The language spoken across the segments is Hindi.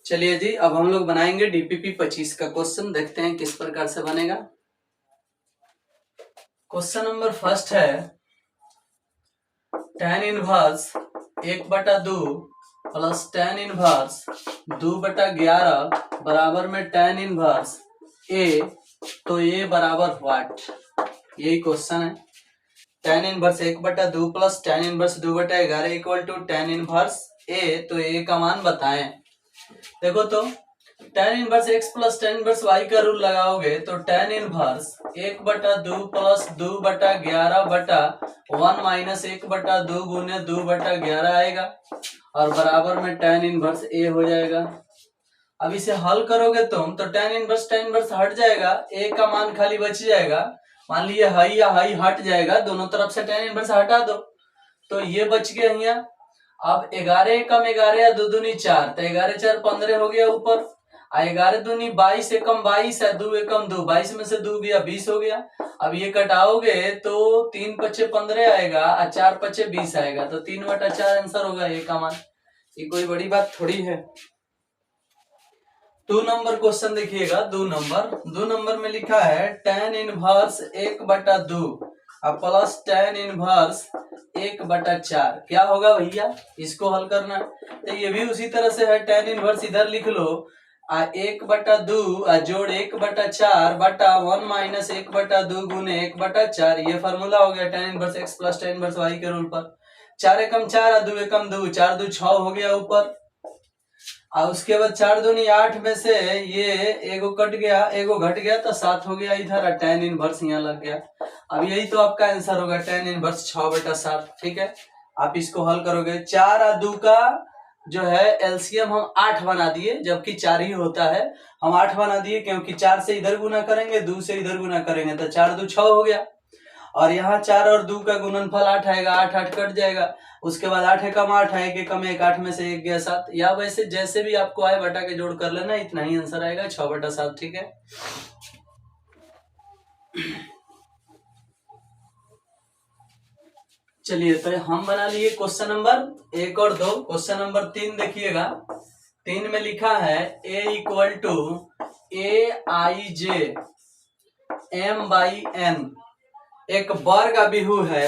चलिए जी, अब हम लोग बनाएंगे डीपीपी 25 का क्वेश्चन। देखते हैं किस प्रकार से बनेगा। क्वेश्चन नंबर फर्स्ट है tan inverse 1/2 plus tan inverse 2/11 बराबर में tan इनवर्स a, तो a बराबर व्हाट, यही क्वेश्चन है। tan inverse 1/2 plus tan inverse 2/11 equal to tan inverse a, तो a का मान बताएं। देखो तो tan inverse x plus tan inverse y का रूल लगाओगे तो tan इनवर्स 1/2 प्लस 2/11 बटा 1 माइनस 1/2 गुने 2/11 आएगा और बराबर में tan इनवर्स a हो जाएगा। अब इसे हल करोगे तुम तो tan इनवर्स हट जाएगा, a का मान खाली बच जाएगा। मान लीजिए हाई या हाई हट जाएगा, दोनों तरफ से tan इनवर्स हटा दो तो ये बच गया यहाँ। अब 11 एकम 11 या 2 दूनी 4, तो 11 4 15 हो गया ऊपर। 11 दूनी 22 एकम 22 है, 2 एकम 2, 22 में से 2 गया 20 हो गया। अब ये कटाओगे तो 3 पचे 15 आएगा और 4 पचे 20 आएगा, तो 3/4 आंसर होगा ए का मान। ये कोई बड़ी बात थोड़ी है। 2 नंबर क्वेश्चन देखिएगा। 2 नंबर में लिखा है tan इनवर्स 1/2 अब प्लस tan इनवर्स 1/4, क्या होगा भैया, इसको हल करना है। तो ये भी उसी तरह से है, tan इनवर्स इधर लिख लो 1/2 जोड़ 1/4 बटा 1 माइनस 1/2 गुने 1/4, ये फॉर्मूला हो गया tan inverse x plus tan inverse y के रूल पर। 4 एकम 4 2 एकम 2, 4 2 6 हो गया ऊपर। और उसके बाद 4 दूनी 8 में से ये एगो कट गया, एगो घट गया तो 7 हो गया इधर, और tan इनवर्स यहाँ लग गया। अब यही तो आपका आंसर होगा, tan इनवर्स 6/7। ठीक है, आप इसको हल करोगे। 4 और 2 का जो है एलसीएम हम 8 बना दिए, जबकि 4 ही होता है। हम 8 बना दिए क्योंकि 4 से इधर गुना करेंगे, 2 से इधर गुना करेंगे, तो 4 2 6 हो गया। और यहाँ 4 और 2 का गुणनफल 8 आएगा, 8 8 कट जाएगा। उसके बाद 8 एकम 8 है, 1 एकम 1, 8 में से 1 गया 7, या वैसे जैसे भी आपको आए बटा के जोड़ कर लेना, इतना ही आंसर आएगा 6/7। ठीक है, चलिए तो हम बना लिए क्वेश्चन नंबर 1 और 2। क्वेश्चन नंबर 3 देखिएगा। 3 में लिखा है a equal to AIJ M/N एक वर्ग अभिहु है,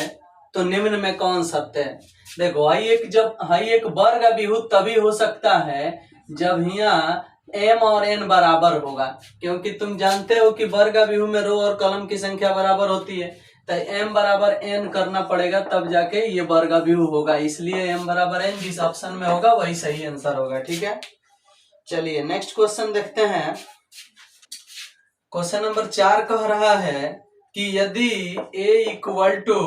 तो निम्न में कौन सत्य है। देखो हाई एक वर्ग अभिहु तभी हो सकता है जब यहाँ m और n बराबर होगा, क्योंकि तुम जानते हो कि वर्ग अभिहु में रो और कॉलम की संख्या बराबर होती है, तो m बराबर n करना पड़ेगा तब जाके ये वर्ग अभिहु होगा। इसलिए m बराबर n जिस ऑप्शन में होगा वही सही आंसर होगा। ठीक है, चलिए नेक्स्ट क्वेश्चन देखते हैं। क्वेश्चन नंबर 4 कह रहा है कि यदि a equal to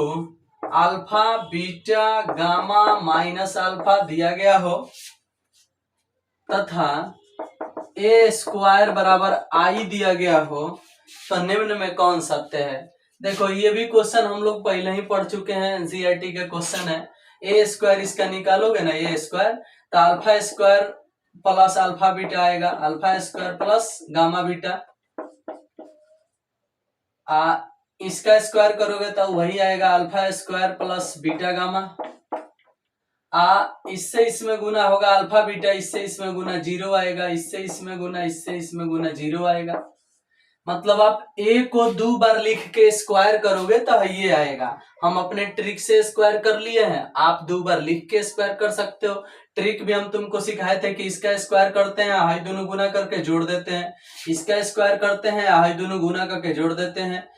alpha beta gamma minus alpha दिया गया हो तथा a स्क्वायर बराबर i दिया गया हो, तो निम्न में कौन सत्य है। देखो ये भी क्वेश्चन हम लोग पहले ही पढ़ चुके हैं, एनसीईआरटी का क्वेश्चन है। a स्क्वायर इसका निकालोगे ना, a स्क्वायर, तो alpha square plus alpha beta आएगा, alpha square plus gamma beta. इसका स्क्वायर करोगे तो वही आएगा alpha square plus beta gamma. इससे इसमें गुना होगा अल्फा बीटा, इससे इसमें गुना 0 आएगा, इससे इसमें गुना, इससे इसमें गुना 0 आएगा। मतलब आप a को 2 बार लिख के स्क्वायर करोगे तो ये आएगा। हम अपने ट्रिक से स्क्वायर कर लिए हैं, आप 2 बार लिख के स्क्वायर कर सकते हो। ट्रिक भी हम तुमको सिखाए थे कि इसका स्क्वायर करते हैं, हाई दोनों गुना करके जोड़ देते हैं, इसका स्क्वायर करते हैं, हाई दोनों गुना करके जोड़ देते हैं,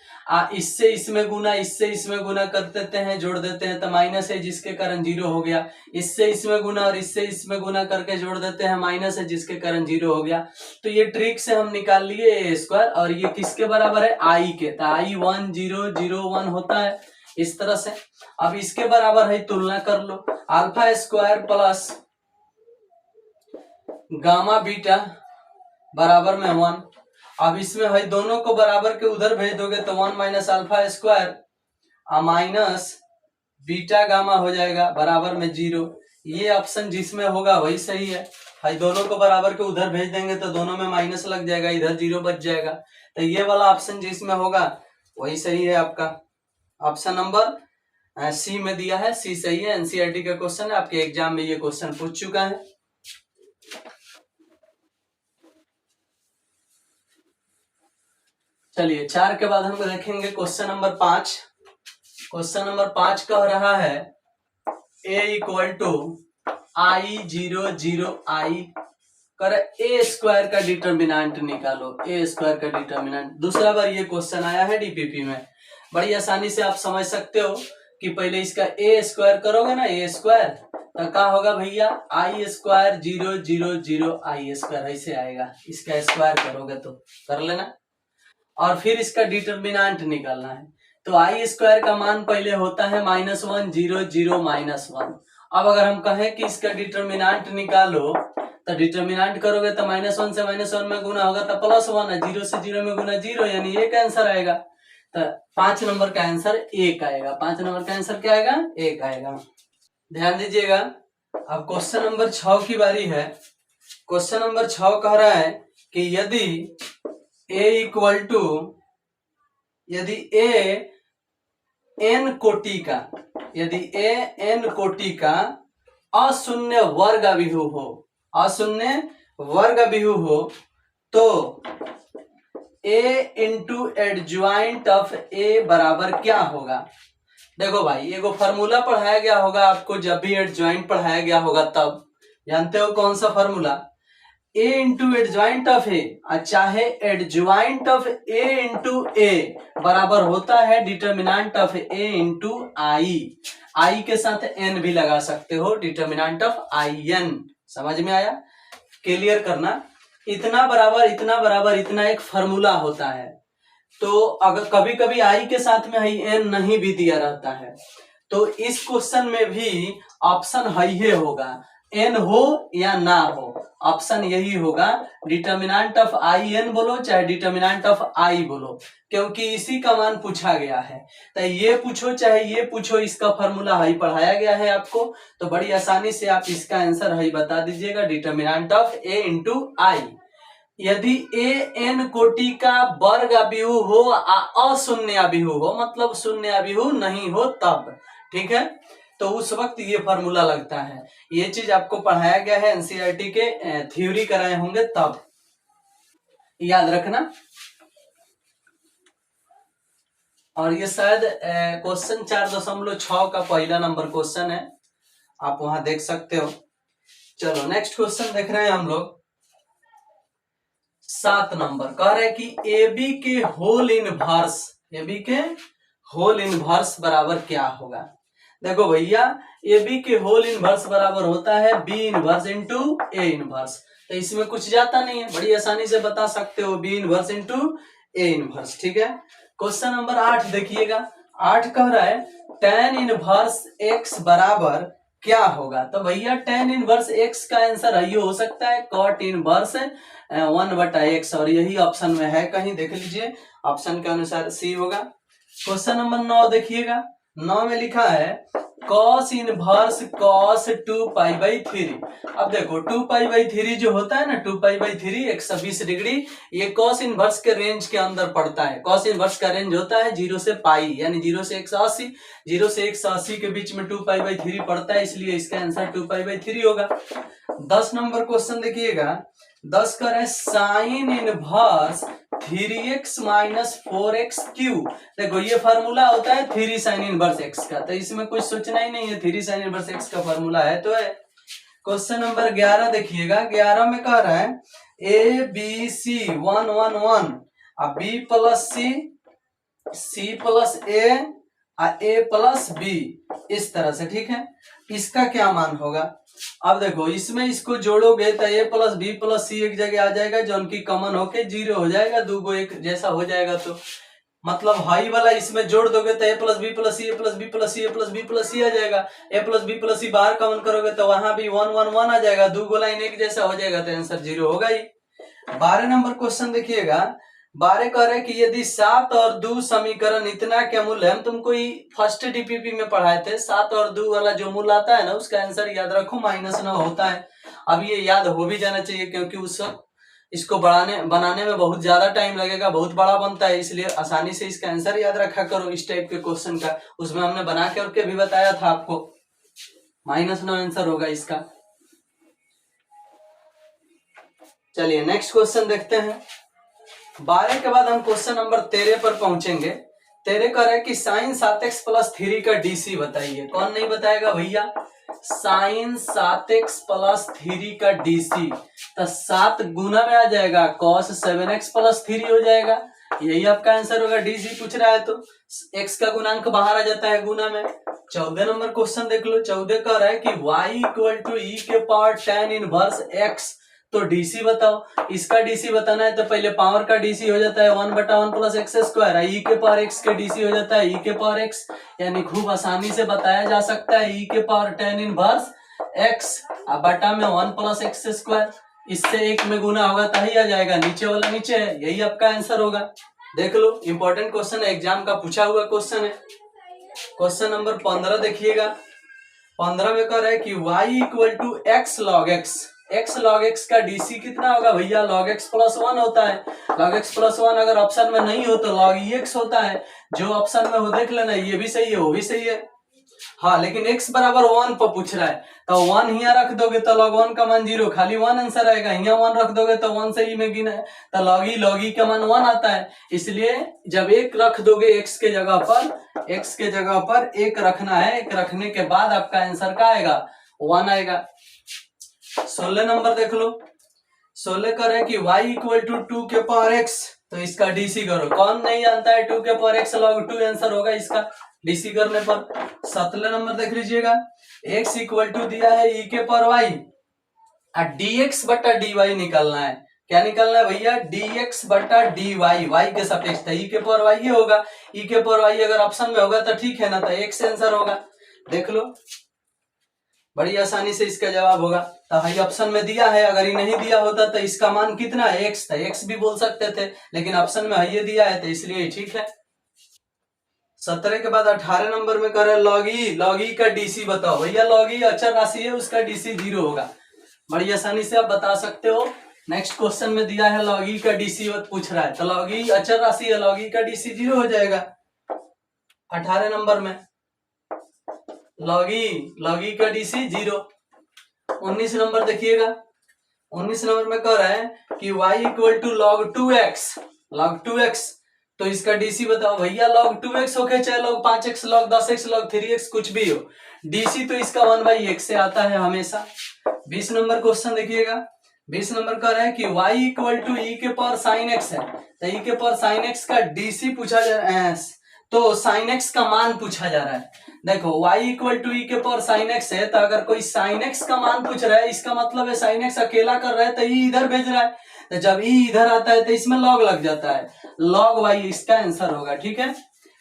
इससे इसमें गुना, इससे इसमें गुना कर देते हैं, जोड़ देते हैं, तो माइनस है जिसके कारण 0 हो गया। इससे इसमें गुना और इससे इसमें गुना करके जोड़ देते हैं, माइनस है जिसके कारण 0 हो गया। तो ये ट्रिक से हम निकाल लिए ए स्क्वायर, और ये किसके बराबर है, आई के, तो आई 1 0 0 1 होता है इस तरह से। अब इसके बराबर है, तुलना कर लो, alpha square plus gamma beta बराबर में 1। अब इसमें है दोनों को बराबर के उधर भेज दोगे तो 1 minus alpha square minus beta gamma हो जाएगा बराबर में 0। ये ऑप्शन जिसमें होगा वही सही है। भाई दोनों को बराबर के उधर भेज देंगे तो दोनों में माइनस लग जाएगा, इधर 0 बच जाएगा, तो ये वाला ऑप्शन जिसमें होगा वही सही है आपका। ऑप्शन नंबर सी में दिया है, सी सही है। एनसीईआरटी का क्वेश्चन है, आपके एग्जाम में ये क्वेश्चन पूछ चुका है। चलिए 4 के बाद हम देखेंगे क्वेश्चन नंबर 5। क्वेश्चन नंबर 5 कह रहा है a इक्वल टू I0 कर ए स्क्वायर का डिटर्मिनेंट निकालो। ए स्क्वायर का डिटर्मिनेंट दूसरा बार ये क्वेश्चन आया है डीपीपी में। बड़ी आसानी से आप समझ सकते हो कि पहले इसका ए स्क्वायर करोगे ना, ए स्क्वायर तो क्या होगा भैया, आई स्क्वायर 0 आई स्क्वायर ऐसे आएगा। इसका स्क्वायर करोगे तो कर लेना और फिर इसका डिटर्मिनेंट निकालना है। तो आई स्क्वायर का मान पहले होता है -1 0 -1। अब अगर हम कहें कि इसका डिटर्मिनेंट निकालो तो डिटर्मिनेंट करोगे तो -1 से -1 में गुना होगा तो +1 है, 0 से 0 में गुना 0 यानी एक आंसर आएगा। तो 5 नंबर का आंसर 1 आएगा। 5 नंबर का आंसर क्या आएगा, 1 आएगा। ध्यान दीजिएगा। अब क्वेश्चन नंबर 6 की बारी है। क्वेश्चन नंबर 6 कह रहा है कि यदि a इक्वल टू, यदि a n कोटि का, यदि a n कोटि का अशून्य वर्ग अभिहु हो, अशून्य वर्ग अभिहु हो तो a into adjoint of a बराबर क्या होगा। देखो भाई, एगो फार्मूला पढ़ाया गया होगा आपको जब भी एडज्वाइंट पढ़ाया गया होगा तब, जानते हो कौन सा formula, a into adjoint of A, चाहे adjoint of a into A बराबर होता है determinant of a into I के साथ n भी लगा सकते हो, डिटर्मिनेंट ऑफ in। समझ में आया, क्लियर करना। इतना बराबर इतना एक फार्मूला होता है। तो अगर कभी कभी आई के साथ में n नहीं भी दिया रहता है तो इस क्वेश्चन में भी ऑप्शन है होगा, n हो या ना हो, ऑप्शन यही होगा डिटर्मिनेंट ऑफ आई एन बोलो चाहे डिटर्मिनेंट ऑफ आई बोलो, क्योंकि इसी का मान पूछा गया है। तो ये पूछो चाहे ये पूछो, इसका फार्मूला है पढ़ाया गया है आपको, तो बड़ी आसानी से आप इसका आंसर है बता दीजिएगा, डिटर्मिनेंट ऑफ ए इंटू आई। यदि ए एन कोटि का वर्ग अभिहु हो, अशून्य अभिहु हो, मतलब शून्य अभिहु नहीं हो तब, ठीक है, तो उस वक्त ये फार्मूला लगता है। ये चीज आपको पढ़ाया गया है एनसीईआरटी के, थ्योरी कराए होंगे तब, याद रखना। और ये शायद क्वेश्चन 4.6 का पहला नंबर क्वेश्चन है, आप वहां देख सकते हो। चलो नेक्स्ट क्वेश्चन देख रहे हैं हम लोग। 7 नंबर कह रहे हैं कि AB के होल इनवर्स, AB के होल इनवर्स बराबर क्या होगा। देखो भैया, AB के होल इनवर्स बराबर होता है B inverse into A inverse. तो इसमें कुछ जाता नहीं है, बड़ी आसानी से बता सकते हो, B inverse into A inverse, ठीक है। क्वेश्चन नंबर 8 देखिएगा। 8 कह रहा है tan इनवर्स x बराबर क्या होगा। तो भैया tan इनवर्स x का आंसर ये हो सकता है cot इनवर्स 1/x, और यही ऑप्शन में है, कहीं देख लीजिए, ऑप्शन के अनुसार सी होगा। क्वेश्चन नंबर 9 देखिएगा। 9 में लिखा है cos इनवर्स cos 2π/3। अब देखो 2π/3 जो होता है ना, 2π/3 120 डिग्री, ये cos इनवर्स के रेंज के अंदर पड़ता है। cos इनवर्स का रेंज होता है 0 से पाई, यानी 0 से 180, 0 से 180 के बीच में 2π/3 पड़ता है, इसलिए इसका आंसर 2π/3 होगा। 10 नंबर क्वेश्चन देखिएगा। 10 करे sine inverse 3x - 4x cube. देखो ये फार्मूला होता है 3 साइन इनवर्स x का, तो इसमें कुछ सोचना ही नहीं है, 3 साइन इनवर्स x का फार्मूला है तो है। क्वेश्चन नंबर 11 देखिएगा। 11 में कह रहा है ABC 1 1 1 B plus C plus A plus B, इस तरह से, ठीक है। इसका क्या मान होगा। अब देखो इसमें इसको जोड़ोगे तो A plus B plus C एक जगह आ जाएगा, जो उनकी कॉमन होके 0 हो जाएगा, दो गो एक जैसा हो जाएगा, तो मतलब हाई वाला इसमें जोड़ दोगे तो A plus B plus C, A plus B plus C, A plus B plus C आ जाएगा। A plus B plus C बाहर कॉमन करोगे तो वहां भी 1 1 1 आ जाएगा, दो गो लाइन एक जैसा हो जाएगा, तो आंसर 0 होगा ही। 12 नंबर क्वेश्चन देखिएगा। 12 कह रहे कि यदि 7 और 2 समीकरण इतना क्या मूल है, हम तुमको फर्स्ट डीपीपी में पढ़ाए थे, 7 और 2 वाला जो मूल आता है ना, उसका आंसर याद रखो -9 होता है। अब ये याद हो भी जाना चाहिए, क्योंकि उस इसको बनाने में बहुत ज्यादा टाइम लगेगा, बहुत बड़ा बनता है, इसलिए आसानी से इसका आंसर याद रखा करो। इस टाइप के क्वेश्चन का उसमें हमने बना के भी बताया था आपको, -9 आंसर होगा इसका। चलिए नेक्स्ट क्वेश्चन देखते हैं। 12 के बाद हम क्वेश्चन नंबर 13 पर पहुंचेंगे। 13 कर है कि साइन 7x प्लस 3 का डीसी बताइए। कौन नहीं बताएगा भैया? साइन 7x प्लस 3 का डीसी, तो 7 गुना में आ जाएगा, कॉस 7x प्लस 3 हो जाएगा। यही आपका आंसर होगा। डीसी पूछ रहा है तो x का गुणांक बाहर आ जाता है गुना में। 14 नंबर क्वेश्चन देख लो। 14 कह रहा है कि y इक्वल टू ई के पावर tan इनवर्स x, तो डीसी बताओ। इसका डीसी बताना है तो पहले पावर का डीसी हो जाता है 1/1 प्लस एक्स स्क्वायर, ई के पावर एक्स के डीसी हो जाता है ई के पावर एक्स, यानी खूब आसानी से बताया जा सकता है ई के पावर tan इनवर्स एक्स बटा में 1 प्लस एक्स स्क्वायर। इससे एक में गुना होगा तभी आ जाएगा, नीचे वाला नीचे है, यही आपका आंसर होगा। देख लो, इंपॉर्टेंट क्वेश्चन है, एग्जाम का पूछा हुआ क्वेश्चन है। क्वेश्चन नंबर 15 देखिएगा। 15 में कह रहा है कि y equal to x log x, x log x का डीसी कितना होगा भैया? log x प्लस 1 होता है। log x प्लस 1 अगर ऑप्शन में नहीं हो तो log x होता है। जो ऑप्शन में हो देख लेना, ये भी सही है वो भी सही है। हाँ, लेकिन x बराबर 1 पर पूछ रहा है, तो 1 यहाँ रख दोगे तो log 1 का मान 0, खाली 1 आंसर आएगा। यहाँ 1 रख दोगे तो 1 से ही में गिना है, तो log e का मान 1 आता है। इसलिए जब एक रख दोगे x के जगह पर एक रखना है, एक रखने के बाद आपका आंसर क्या आएगा? 1 आएगा। 16 नंबर देख लो। 16 करे कि y इक्वल टू 2 के पावर x, तो इसका डीसी करो। कौन नहीं जानता है 2 के पावर x log 2 आंसर होगा इसका डीसी करने पर। 17 नंबर देख लीजिएगा। x इक्वल टू दिया है e के पावर y, dx बटा dy निकलना है। क्या निकलना है भैया? dx बटा dy, y के सापेक्ष था, e के पावर y होगा। e के पावर y अगर ऑप्शन में होगा तो ठीक है ना, तो x आंसर होगा। देख लो, बड़ी आसानी से इसका जवाब होगा। तो हाई ऑप्शन में दिया है, अगर ये नहीं दिया होता तो इसका मान कितना है? x था, x भी बोल सकते थे, लेकिन ऑप्शन में ये दिया है तो इसलिए ठीक है। 17 के बाद 18 नंबर में करे log e का डीसी बताओ। भैया log e अचर राशि है, उसका डीसी 0 होगा। बड़ी आसानी से आप बता सकते हो। नेक्स्ट क्वेश्चन में दिया है log e का डीसी पूछ रहा है, तो log e अचर राशि है, log e का डीसी 0 हो जाएगा 18 नंबर में। log e का डीसी 0। 19 नंबर देखिएगा। 19 नंबर में कह रहा है कि y equal to log 2x, तो इसका डीसी बताओ। भैया log 2x हो के चाहे log 5x, log 10x, log 3x कुछ भी हो, डीसी तो इसका 1/x से आता है हमेशा। 20 नंबर क्वेश्चन देखिएगा। 20 नंबर कह रहा है कि y इक्वल टू e के पावर साइन x है, तो e के पावर साइन x का डीसी पूछा जा रहा है, तो साइन x का मान पूछा जा रहा है। देखो y इक्वल टू ई के पावर साइन एक्स है, तो अगर कोई साइन एक्स का मान पूछ रहा है, इसका मतलब है साइन एक्स अकेला कर रहा है तो ई इधर भेज रहा है, तो जब ई इधर आता है तो इसमें लॉग लग जाता है, लॉग y इसका आंसर होगा। ठीक है,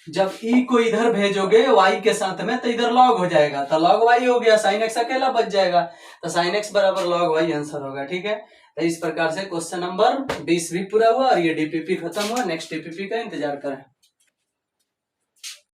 जब ई को इधर भेजोगे y के साथ में तो इधर लॉग हो जाएगा, तो लॉग y हो गया, साइन एक्स अकेला बच जाएगा, तो साइन एक्स बराबर लॉग y आंसर होगा। ठीक है, तो इस प्रकार से क्वेश्चन नंबर 20 भी पूरा हुआ और ये डीपीपी खत्म हुआ। नेक्स्ट डीपीपी का इंतजार करें।